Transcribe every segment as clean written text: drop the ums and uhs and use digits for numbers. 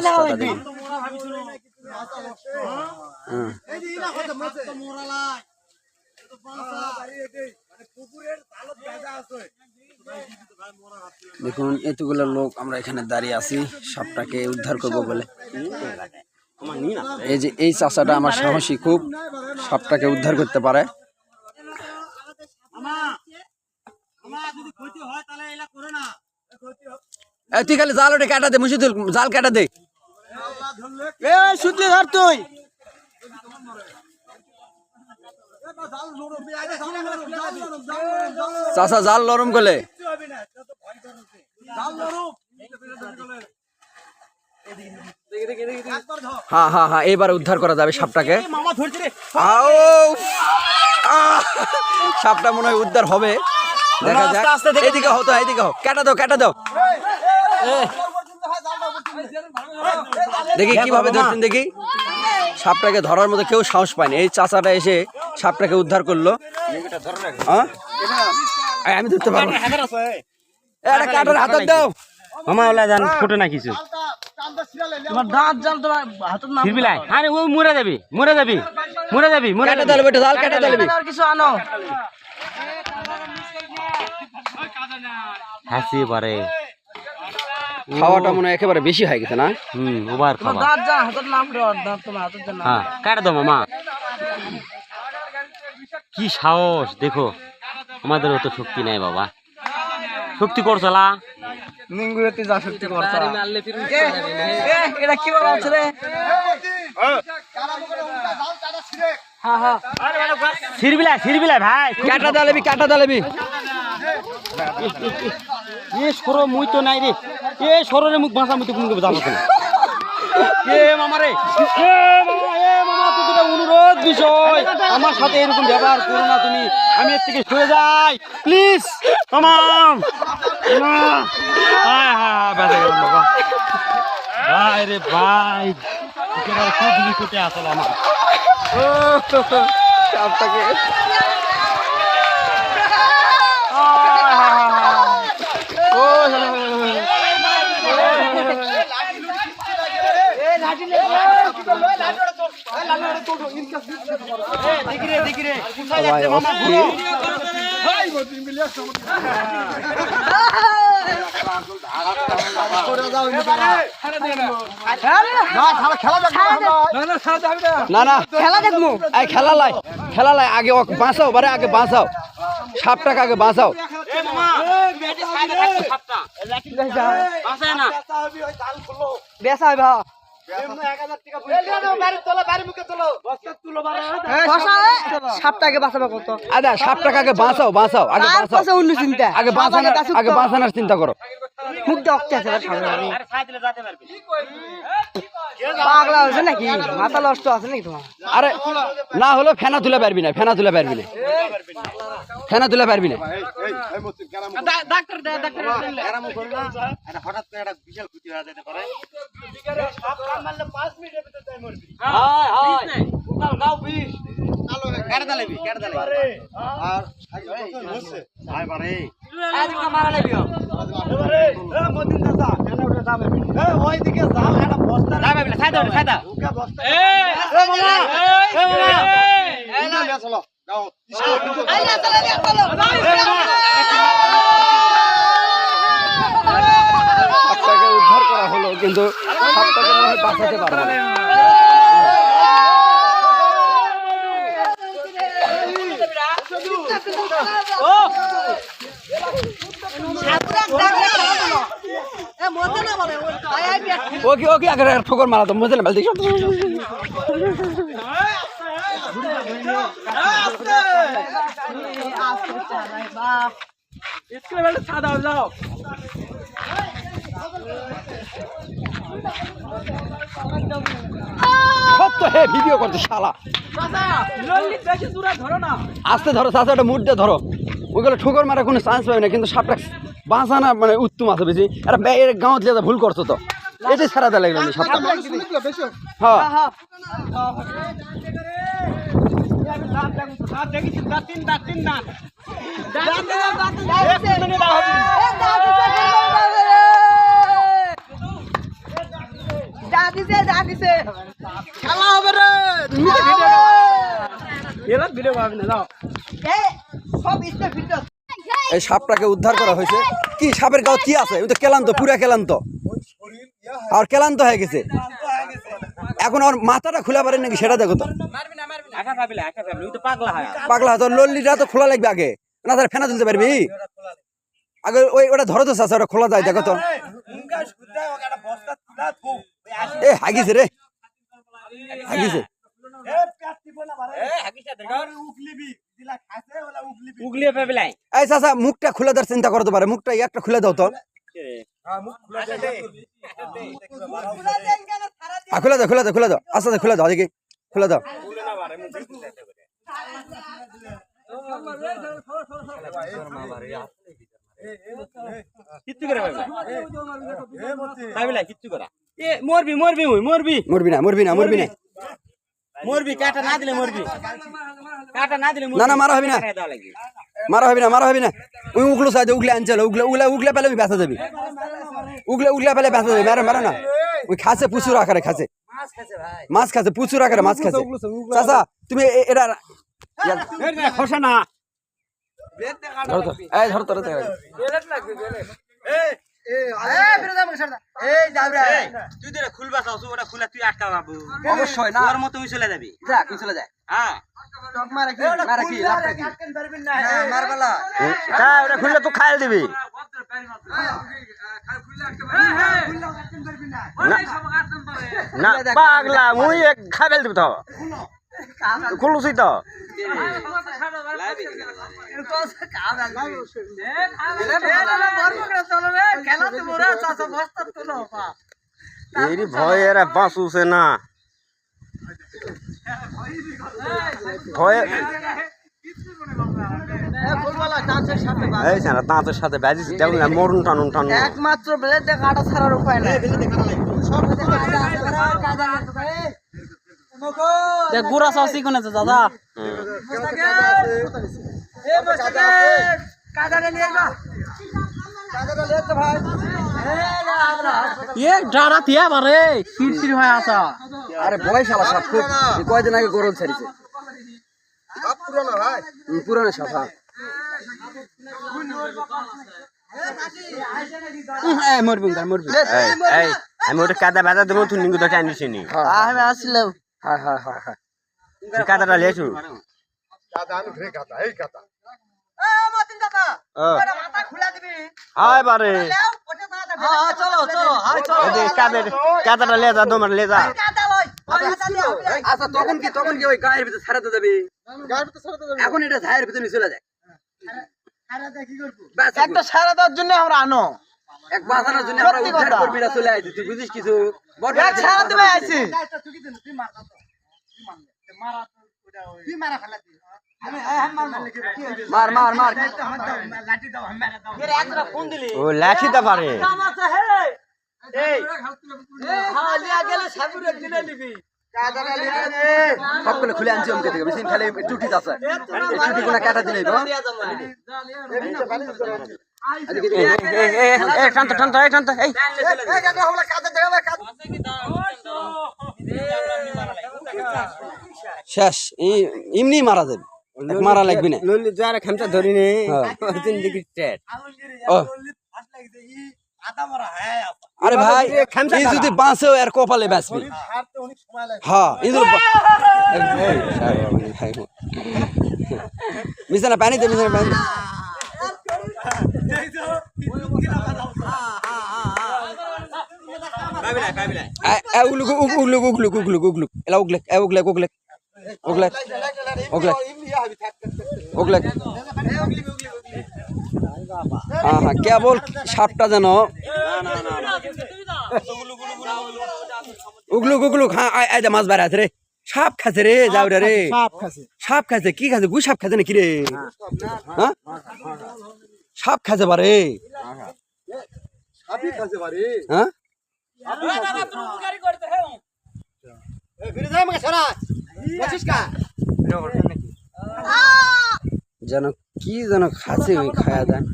রাস্তাটা দেখি। দেখুন এতগুলো লোক আমরা এখানে দাঁড়িয়ে আছি সাপটাকে উদ্ধার করব বলে। এই যে এই চাচাটা আমার সাহসী, খুব সাপটাকে উদ্ধার করতে পারে। তুই খালি জাল ওটা কাটা দে, মুশিদুল জাল কাটা দে। সুতলি ধর তুই। চাচা জাল নরম করলে। হ্যাঁ হ্যাঁ হ্যাঁ, এবার উদ্ধার করা যাবে সাপটাকে। সাপটা মনে হয় উদ্ধার হবে, দেখা যাক। এদিকে হতো, এদিকে হোক, কাটা দাও কাটা দাও। দেখি কিভাবে ধরছেন দেখি। সাপটাকে ধরার মতো কেউ সাহস পায়নি। এই চাচাটা এসে সাপটাকে উদ্ধার করলো। আমি ধরতে পারবো না। কাটার হাত দাও মামা, ওলা জান ফুটে না কিছু। তোমার দাঁত জাল তোমার হাতত না ফিরবিলাই। আরে ও মরে যাবি, মরে যাবি, মরে যাবি, মরে কাটা দাও বেটা, জাল কাটা দাও। আর কিছু আনো। হাসি পারে। খাওয়াটা মনে হয় একেবারে বেশি হয়ে গেছে না? ওভার খাওয়া। দাঁত জাল হাতত না ফুটে, দাঁত তোমার হাতত জাল না। হ্যাঁ, কাটা দাও মামা। কি সাহস দেখো, আমাদের অত শক্তি নাই বাবা। শক্তি করছলা নিঙ্গুয়েতে যা শক্তি করছা। এটা কি বলা হচ্ছে রে? হ্যাঁ হ্যাঁ, ছিড়বিলাই ছিড়বিলাই ভাই। কাটা দালেবি, কাটা দালেবি। এ সরো মুই তো নাই রে। এ সররে মুখ ভাষা মুই তো কোন জানো না। এ মামা রে, এ মামা তো এটা অনুরোধ বিষয়, আমার সাথে এরকম ব্যবহার করো না তুমি। আমি এর থেকে সরে যাই প্লিজ মামা। হ্যাঁ হ্যাঁ, বেঁচে গেলাম বাবা। ভাই রে ভাই, একেবারে খুব নিকটে আসলে আমার। সাপটাকে না না খেলা দেখবো। খেলা লাই, খেলা লাই। আগে বাঁচাও, বারে আগে বাঁচাও সাপটাকে, আগে বাঁচাও। সাপটাকে বাঁচাবো কত? আদা সাপটাকে আগে বাঁচাও, বাঁচাও আগে, বাঁচাও অন্য চিন্তা। আগে বাঁচানোর চিন্তা করো। মুখ দেখতে আছে পাগলা হয়েছে নাকি? মাথা নষ্ট আছে নাকি তোমার? আরে না হলো ফেনা তুলে পারবি না, ফেনা তুলে পারবি না, ফেনা তুলে পারবি না। হঠাৎ করে একটা বিশাল ক্ষতি হয়ে যেতে পারে। সাপটাকে উদ্ধার করা হলো, কিন্তু সাপটাকে মনে হয় বাঁচাতে পারবো না। ওকে ওকে আগে ঠোকর মারা তো মজা না বলতে। ভিডিও করতে শালা। আস্তে ধরো চাচা, ওটা মুড দিয়ে ধরো। ওইগুলো ঠোকর মারা কোনো চান্স পাবে না, কিন্তু সাপটা বাঁচানা মানে উত্তম আছে বেশি। এটা গাঁত লিয়ে ভুল করছো তো, এটাই ছাড়া দেওয়া লাগলো সাপটা। হ্যাঁ যা দিছে খেলা হবে রে তুমি তো এরা ভিডিও পাবি না যাও এই সব ইচ্ছে ভিডিও এই সাপটাকে উদ্ধার করা হয়েছে। কি সাপের গাও কি আছে? ওই তো কেলান্ত, পুরা কেলান্ত, আর কেলান্ত হয়ে গেছে। এখন ওর মাথাটা খোলা পারে নাকি সেটা দেখো তো। একা ভাবিলে ওই তো পাগলা হয় পাগলা, তোর লল্লিটা তো খোলা লাগবে আগে, না তাহলে ফেনা তুলতে পারবি আগে। ওই ওটা ধরো তো চাচা, ওটা খোলা যায় দেখো তো। এ হাগিছে রে, হাগিছে। উগলিয়ে পাবিলাই এই চাচা মুখটা খুলে দেওয়ার চিন্তা করতে পারে, মুখটা একটা খুলে দাও তো। খুলে দাও, খুলে দাও, খুলে দাও, আস্তে আস্তে খুলে দাও, দেখি খুলে দাও। কিচ্ছু করে পাবিলাই কিচ্ছু করা এ মরবি মরবি মরবি মরবি না, মরবি না, মরবি না, মরবি কাটা না দিলে মরবি কাটা না দিলে না না মারা হবে না, মারা হবে না, মারা হবে না। ওই উগলো চাই, উগলে আনছিল, উগলে উগলে উগলে পেলে আমি বেঁচে যাবি, উগলে উগলে পেলে বেঁচে যাবি। মারা মারা না, ওই খাচ্ছে প্রচুর আকারে, খাচ্ছে মাছ, খাচ্ছে প্রচুর আকারে মাছ খাচ্ছে। চাচা তুমি এটা খসে না ধরো তো, এই ধরো তোর তুই তো খুলবা চাও ওটা খুলে তুই আটকা পাবো অবশ্যই না, তোর মতো চলে যাবি যা তুই চলে যায়। হ্যাঁ ওটা খুললে তো খাইল দিবি। না পাগলা মুই খাইল দিব তো, খুলুছি তো। ভয় এরা বাঁচুছে না, ভয়ে দাঁতের সাথে বাজিস মরুন টানুন টানুন। একমাত্র ব্লেড দিয়ে কাটা ছাড়ার উপায় নাই। গুড়া চাষি কোন আছে দাদা? আরে বয়স আলা সাপ, খুব কয়দিন আগে গরম ছাড়িছে, পুরানো সাপ। মরবি মরবি, আমি ওটা কাদা বাজা দেবো, তুই নিঙ্গু তো টানিছি নি। আমি আসলাম। হ্যাঁ হ্যাঁ হ্যাঁ হ্যাঁ, কাদাটা লেছু হাই বারে কাদাটা লে যা, তোমার লে যা। আচ্ছা তখন কি ওই গায়ের ভিতরে ছাড়াতে যাবে? এখন এটা ঝায়ের ভিতরে চলে যায়, একটা সারা দেওয়ার জন্য আমরা আনো, এক বাঁচানোর জন্য আমরা উদ্ধার কর্মীরা চলে আসছি। তুই বুঝিস কিছু? এক সারা দেবে আইছি। মার মার মার, ও লাঠি দা পারে। সবগুলো খুলে আনছি অমকে থেকে, বেশি খালি টুটি আছে, টুটি গুলা কাটা দিলে শান্ত শান্ত শান্ত। এই শেষ, এমনি মারা যাবে, মারা লাগবে না। যারা খামচা ধরি নে আরে ভাই এই যদি বাঁচেও এর কপালে বাঁচবি। হ্যাঁ মিশানা পানিতে, মিশানা পানিতে। উগলুক উগলুক উগলুক উগলুক উগলুক এলা উগলেক উগলেক উগলেক উগলেক উগলেক উগলেক। হ্যাঁ হ্যাঁ, কেবল সাপটা যেন উগলুক উগলুক। হ্যাঁ আয় মাছ বাইরে আছে রে, সাপ খাচ্ছে রে, যাও রে, সাপ খাচ্ছে। কি খাচ্ছে? গু সাপ খাচ্ছে নাকি রে? হ্যাঁ সাপ খাচ্ছে বারে, হ্যাঁ যেন কি যেন খাচ্ছে, ওই খায়া দেয়।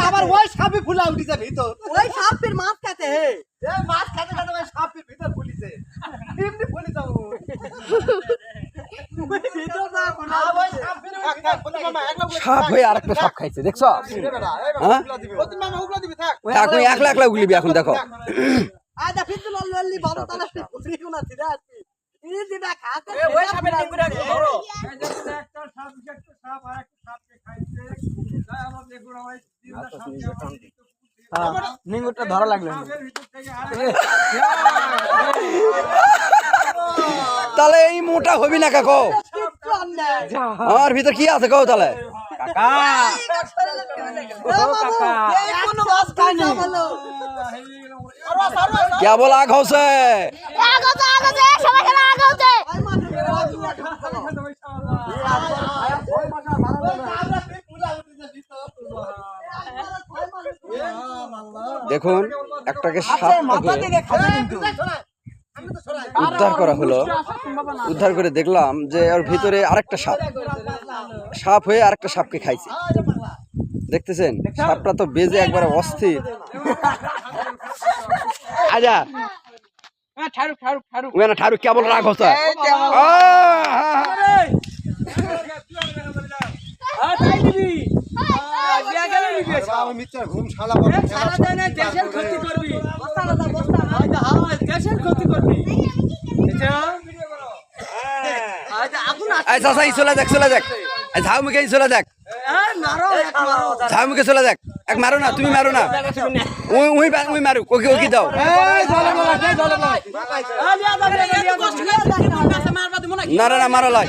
আবার ওই সাপে ফুলা উঠি যাবে তো ওই সাপের মাছ খাতে হে মাছ খাতে খাতে ওই সাপের ভিতর ফুলিছে এমনি ফুলি যাবো সাপ হয়ে আরেকটা সাপ খাইছে দেখছো হ্যাঁ থাক ওই একলা একলা উগলিবি এখন দেখো আদা ফিতুল লল্লি বাবা তালা পুরি কোনা দিরা আছে এই দিদা খাতে ওই সাপের নাম করে ধরো একটা সাপ আর একটা সাপকে খাইছে তাই আমরা দেখুন ওই দিদা সাপকে নিঙ্গুরটা ধরা লাগলো তাহলে এই মোটা হবি না কাকো আমার ভিতর কি আছে কও তাহলে কেবল আগ হচ্ছে দেখুন একটাকে উদ্ধার করা হলো উদ্ধার করে দেখলাম যে ওর ভিতরে আরেকটা সাপ হয়ে আরেকটা সাপকে খাইছে দেখতেছেন সাপটা তো বেজে একবারে অস্থির আজা ঠারু কেবল রাগ হচ্ছে চলে যাক ঝাউ মুখে চলে যাক ঝাউ মুখে চলে যাক এক মারো না তুমি মারো না ওই মারুক ওকে ওকে দাও না না মারা লাই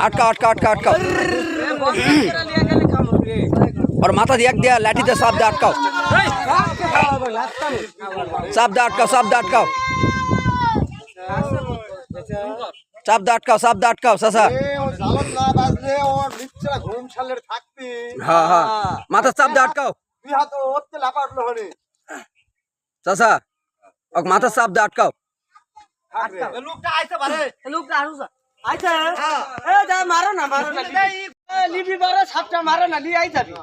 আটকাও और माथा दिया लाठी दे साफ दे अटकाओ साफ दे अटकाओ सासा हाँ माथा साफ दे अटकाओ सासा और माथा साफ दे अटकाओ মারো না লিবি বারো সাপটা মারো না লিয়ে যাবি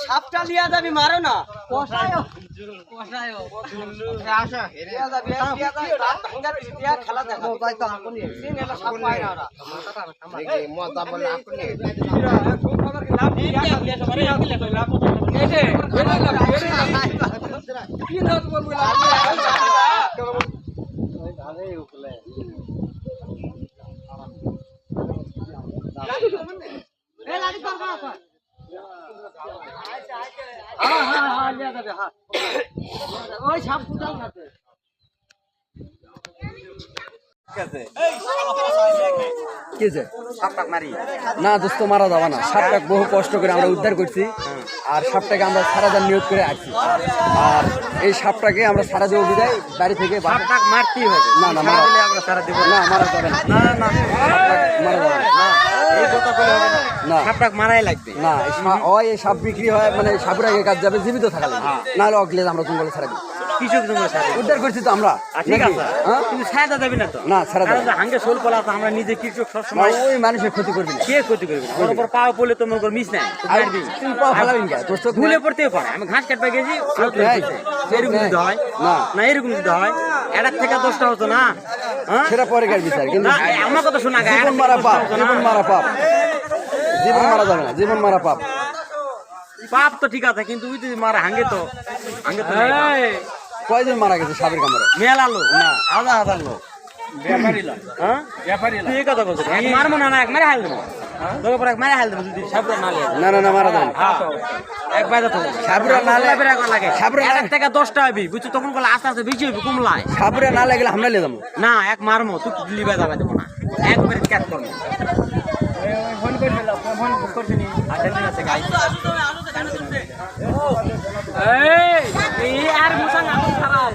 সাপটা লিয়া যাবি মারো না খেলা ওই সাপ কোথাও খাতে না দোস্ত মারা যাবে না সাপটাকে বহু কষ্ট করে আমরা উদ্ধার করছি আর সাপটাকে আমরা সারা দিন নিয়োগ করে আসছি আর এই সাপটাকে আমরা সারা দেবো বিদায় বাড়ি থেকে মারতেই হবে না না মারা আমরা সারা দেবো না মারা যাবে না মারা যাবে না এই কথা বলে হবে না সাপটাকে মারাই লাগবে না এই সাপ বিক্রি হয় মানে সাপুর আগে কাজ যাবে জীবিত থাকা লাগবে নাহলে অগলে আমরা জঙ্গলে ছাড়া দিই কৃষক জঙ্গলে ছাড়া উদ্ধার করছি তো আমরা ঠিক আছে কিন্তু ছাড়া দেবে না তো না ছাড়া দেবে না হাঙ্গে সোল পলা তো আমরা নিজে কৃষক সব সময় ওই মানুষের ক্ষতি করবি না কে ক্ষতি করবে না ওর উপর পাও পড়লে তোমার উপর মিস নাই তুমি পাও ফালাবিন কে তোর তো ভুলে পড়তে পারে আমি ঘাস কাটতে গেছি এরকম যদি হয় না এরকম যদি হয় এটার থেকে 10টা হতো না সেটা পরে কার বিচার কিন্তু আমার কথা শোনা জীবন মারা পাপ জীবন মারা যাবে না জীবন মারা পাপ পাপ তো ঠিক আছে কিন্তু ওই যদি মারা হাঙ্গে তো কয়জন মারা গেছে সাপের কামড়ে মেলা লোক না হাজার লোক ব্যাপারী লোক তুই এই কথা বলছিস এক মারবো না এক মারে হাল দেবো তোকে পরে এক মারে হাল দেবো যদি সাপরা না লাগে না মারা যাবে এক বাইরে তো সাপরা না লাগে সাপরা এক থেকে 10টা হবি বুঝছো তখন বলে আস্তে আস্তে বেশি হবি কমলায় সাপরা না লাগলে আমরা নিয়ে যাবো না এক মারমো তুই লিবা যাবে দেবো না একবারে ক্যাট করবো ফোন করে দিলাম ফোন করছি নি আটেন্ডেন্স আছে গাই এই আর মুসাং আপন খারাপ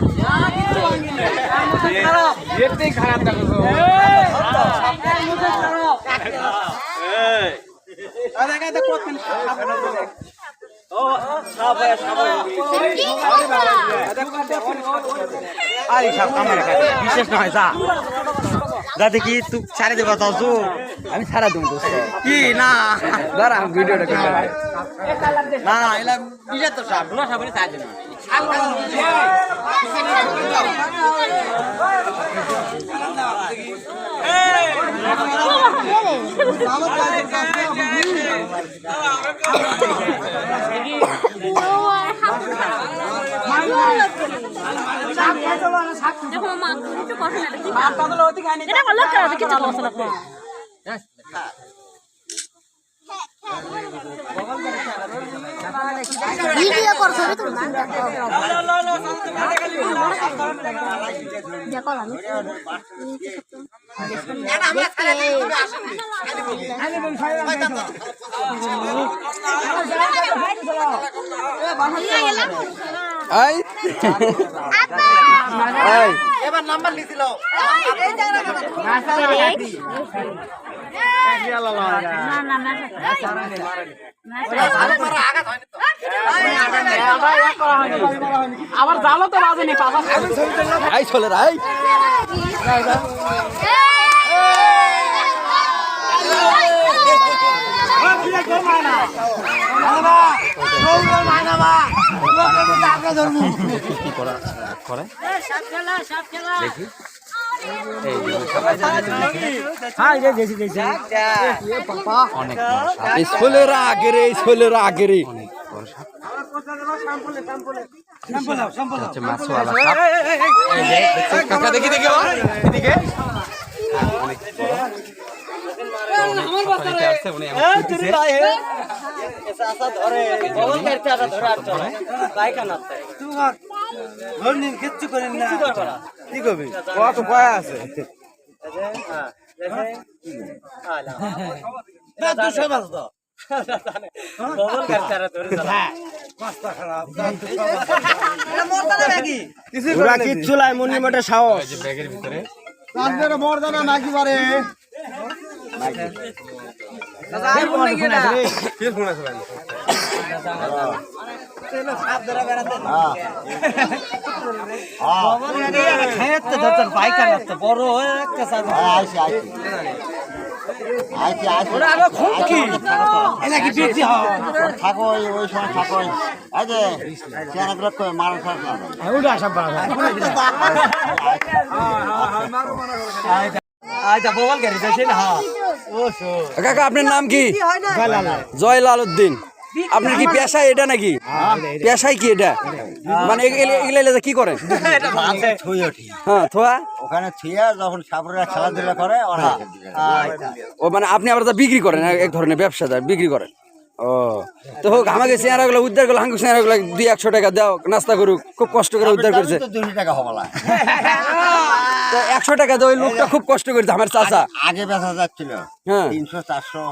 এতেই খারাপ দেখো এই মুসাং খারাপ আরে সাপ কামড়ে খায় বিশেষ নয় যা যা দেখি তুই ছাড়ে দেবা তাও তো আমি ছাড়া দেবো দোস্ত কি না দাঁড়া আমি ভিডিওটা করতে না এলা বিশেষ তো সাপ না সাপে ছাড় দেনা দেখো মা একটু কথা এটা বলো কেন কিছু বলছ না ভিডিও করছ রে তুমি দেখো আমি এটা আমরা খালি তুমি আসেন এই এই এবার নাম্বার লিখিল না না না আবার জালো তো বাজে নি পাপা এই চলে রাই এই ছোলেরা আগে রে এই ছোলেরা আগে রে কাকা দেখি দেখি এদিকে কিচ্ছু করেন না কি করবি কত কয়া আছে কিচ্ছু লাই মন্দির মঠে সাহস ব্যাগের ভিতরে মর্দানা নাকি পারে বড় থাকো ওই সময় থাকো এই যে চেনাগুলো মারা কাকা আপনার নাম কি জয়লাল উদ্দিন আপনার কি পেশায় এটা নাকি পেশায় কি এটা মানে এগুলা কি করেন হ্যাঁ থোয়া ওখানে থুয়া যখন সাপুরা খেলাধুলা করে ওরা ও মানে আপনি আবার তা বিক্রি করেন এক ধরনের ব্যবসাদার বিক্রি করেন ও তো হোক আমাকে চেহারাগুলো উদ্ধার করলো হাঙ্গু চেহারাগুলো 200-100 টাকা দাও নাস্তা করুক খুব কষ্ট করে উদ্ধার করছে 200 টাকা হবলা তো 100 টাকা দেয় ওই লোকটা খুব কষ্ট করেছে আমার চাচা আগে বেচা যাচ্ছিল হ্যাঁ 300-400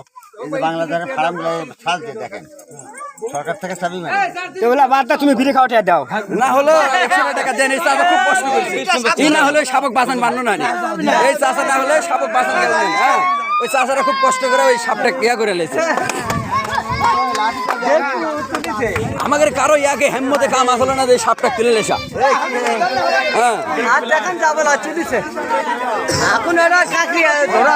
এই যে বাংলাদেশের ফার্ম ছাড় দিয়ে দেখেন সরকার থেকে চাবি মানে এগুলা বাদটা তুমি ফিরে খাওয়াটা দাও না হলো 100 টাকা দেন এই চাচা খুব কষ্ট করেছে এই না হলে শাবক বাঁচান বান্ন না এই চাচা না হলে শাবক বাঁচান গেল না হ্যাঁ ওই চাচারা খুব কষ্ট করে ওই সাপটা কিয়া করে লেছে আমাদের কারো ইয়াকে হেম্মতে কাম আসলে না যে সাপটা তুলে লেসা হ্যাঁ আর দেখেন যাবো না চুলিছে এখন এরা কাকি ধরা